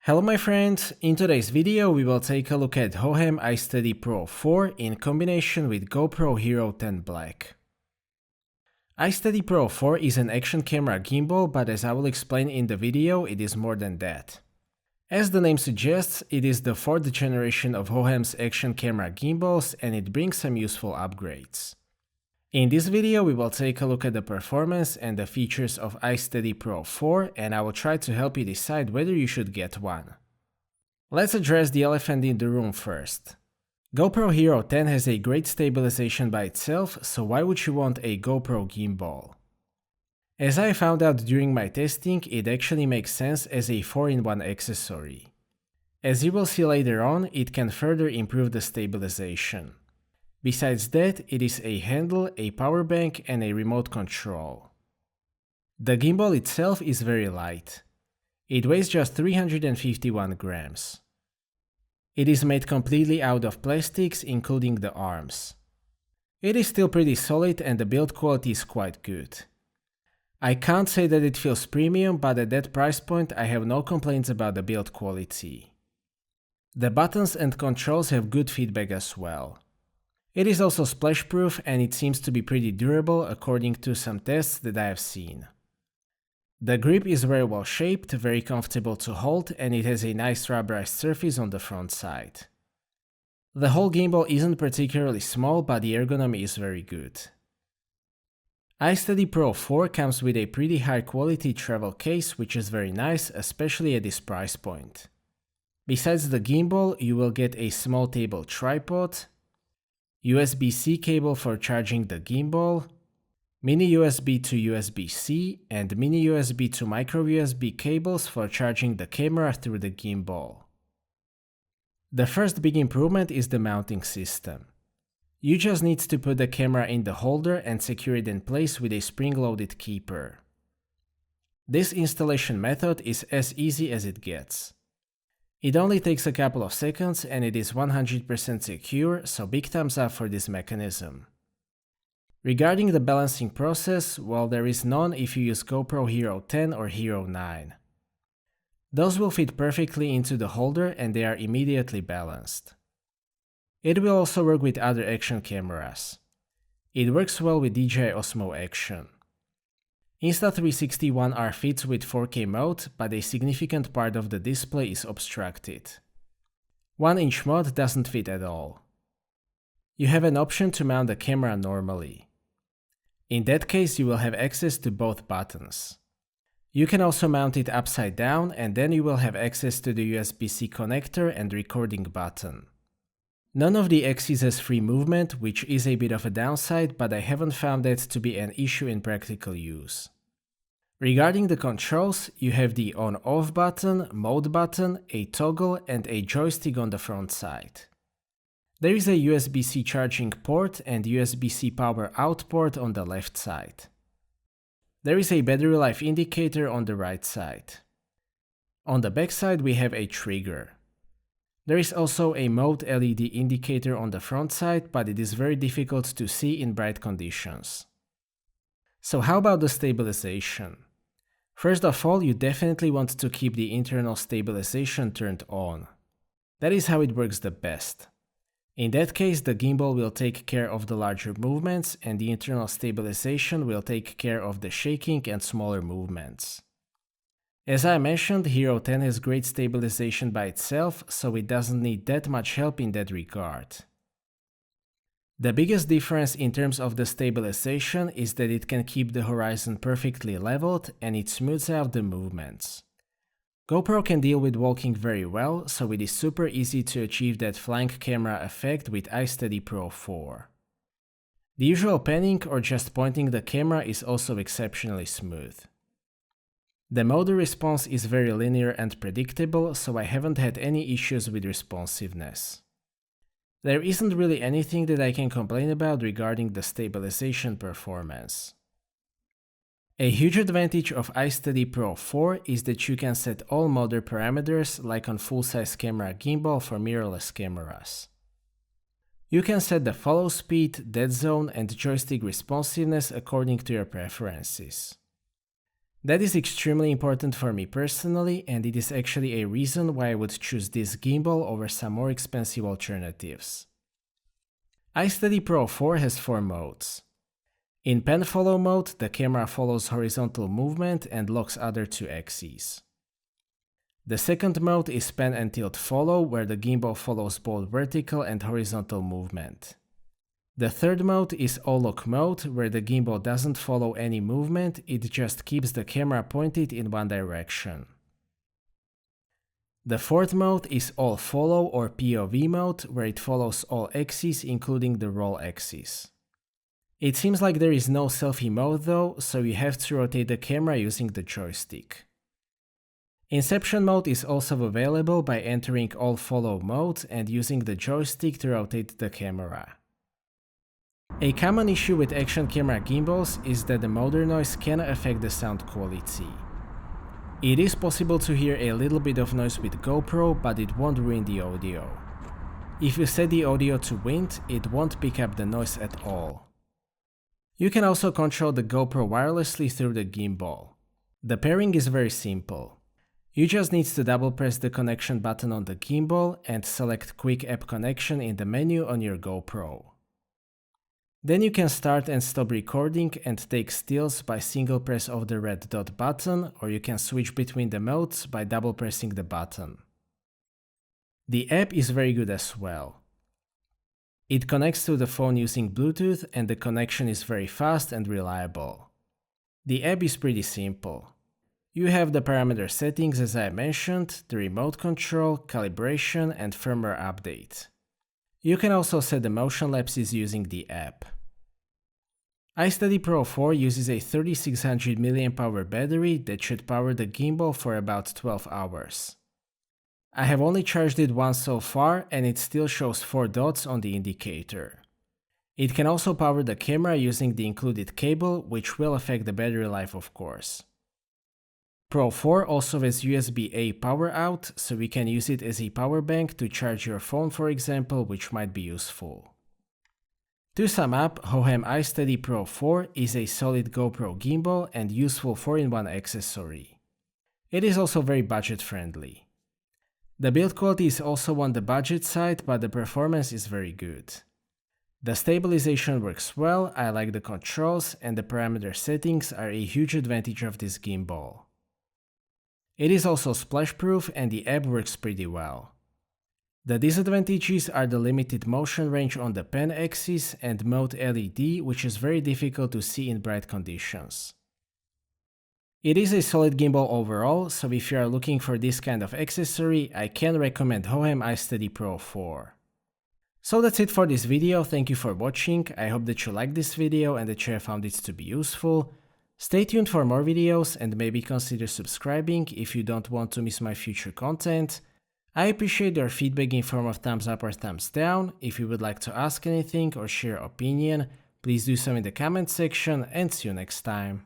Hello my friends, in today's video we will take a look at Hohem iSteady Pro 4 in combination with GoPro Hero 10 Black. iSteady Pro 4 is an action camera gimbal, but as I will explain in the video, it is more than that. As the name suggests, it is the fourth generation of Hohem's action camera gimbals and it brings some useful upgrades. In this video we will take a look at the performance and the features of iSteady Pro 4 and I will try to help you decide whether you should get one. Let's address the elephant in the room first. GoPro Hero 10 has a great stabilization by itself, so why would you want a GoPro gimbal? As I found out during my testing, it actually makes sense as a 4-in-1 accessory. As you will see later on, it can further improve the stabilization. Besides that, it is a handle, a power bank and a remote control. The gimbal itself is very light. It weighs just 351 grams. It is made completely out of plastics, including the arms. It is still pretty solid and the build quality is quite good. I can't say that it feels premium, but at that price point I have no complaints about the build quality. The buttons and controls have good feedback as well. It is also splash-proof and it seems to be pretty durable according to some tests that I have seen. The grip is very well shaped, very comfortable to hold, and it has a nice rubberized surface on the front side. The whole gimbal isn't particularly small, but the ergonomy is very good. iSteady Pro 4 comes with a pretty high quality travel case, which is very nice, especially at this price point. Besides the gimbal, you will get a small table tripod, USB-C cable for charging the gimbal, mini USB to USB-C and mini USB to micro USB cables for charging the camera through the gimbal. The first big improvement is the mounting system. You just need to put the camera in the holder and secure it in place with a spring-loaded keeper. This installation method is as easy as it gets. It only takes a couple of seconds and it is 100% secure, so big thumbs up for this mechanism. Regarding the balancing process, well, there is none if you use GoPro Hero 10 or Hero 9. Those will fit perfectly into the holder and they are immediately balanced. It will also work with other action cameras. It works well with DJI Osmo Action. Insta360 One R fits with 4K mode, but a significant part of the display is obstructed. 1-inch mode doesn't fit at all. You have an option to mount the camera normally. In that case, you will have access to both buttons. You can also mount it upside down and then you will have access to the USB-C connector and recording button. None of the axes has free movement, which is a bit of a downside, but I haven't found that to be an issue in practical use. Regarding the controls, you have the on-off button, mode button, a toggle and a joystick on the front side. There is a USB-C charging port and USB-C power out port on the left side. There is a battery life indicator on the right side. On the back side we have a trigger. There is also a mode LED indicator on the front side, but it is very difficult to see in bright conditions. So how about the stabilization? First of all, you definitely want to keep the internal stabilization turned on. That is how it works the best. In that case, the gimbal will take care of the larger movements and the internal stabilization will take care of the shaking and smaller movements. As I mentioned, Hero 10 has great stabilization by itself, so it doesn't need that much help in that regard. The biggest difference in terms of the stabilization is that it can keep the horizon perfectly leveled and it smooths out the movements. GoPro can deal with walking very well, so it is super easy to achieve that flying camera effect with iSteady Pro 4. The usual panning or just pointing the camera is also exceptionally smooth. The motor response is very linear and predictable, so I haven't had any issues with responsiveness. There isn't really anything that I can complain about regarding the stabilization performance. A huge advantage of iSteady Pro 4 is that you can set all motor parameters like on full-size camera gimbal for mirrorless cameras. You can set the follow speed, dead zone and joystick responsiveness according to your preferences. That is extremely important for me personally, and it is actually a reason why I would choose this gimbal over some more expensive alternatives. iSteady Pro 4 has 4 modes. In pen follow mode, the camera follows horizontal movement and locks other 2 axes. The second mode is pan and tilt follow, where the gimbal follows both vertical and horizontal movement. The third mode is all lock mode, where the gimbal doesn't follow any movement, it just keeps the camera pointed in one direction. The fourth mode is all follow or POV mode, where it follows all axes including the roll axis. It seems like there is no selfie mode though, so you have to rotate the camera using the joystick. Inception mode is also available by entering all follow mode and using the joystick to rotate the camera. A common issue with action camera gimbals is that the motor noise can affect the sound quality. It is possible to hear a little bit of noise with GoPro, but it won't ruin the audio. If you set the audio to wind, it won't pick up the noise at all. You can also control the GoPro wirelessly through the gimbal. The pairing is very simple. You just need to double press the connection button on the gimbal and select Quick App Connection in the menu on your GoPro. Then you can start and stop recording and take stills by single press of the red dot button, or you can switch between the modes by double pressing the button. The app is very good as well. It connects to the phone using Bluetooth and the connection is very fast and reliable. The app is pretty simple. You have the parameter settings as I mentioned, the remote control, calibration and firmware update. You can also set the motion lapses using the app. iSteady Pro 4 uses a 3600 mAh battery that should power the gimbal for about 12 hours. I have only charged it once so far and it still shows 4 dots on the indicator. It can also power the camera using the included cable, which will affect the battery life of course. Pro 4 also has USB-A power out, so we can use it as a power bank to charge your phone for example, which might be useful. To sum up, Hohem iSteady Pro 4 is a solid GoPro gimbal and useful 4-in-1 accessory. It is also very budget friendly. The build quality is also on the budget side, but the performance is very good. The stabilization works well, I like the controls, and the parameter settings are a huge advantage of this gimbal. It is also splash proof and the app works pretty well. The disadvantages are the limited motion range on the pen axis and mode LED, which is very difficult to see in bright conditions. It is a solid gimbal overall, so if you are looking for this kind of accessory, I can recommend Hohem iSteady Pro 4. So that's it for this video, thank you for watching, I hope that you liked this video and that you have found it to be useful. Stay tuned for more videos and maybe consider subscribing if you don't want to miss my future content. I appreciate your feedback in form of thumbs up or thumbs down. If you would like to ask anything or share your opinion, please do so in the comment section and see you next time.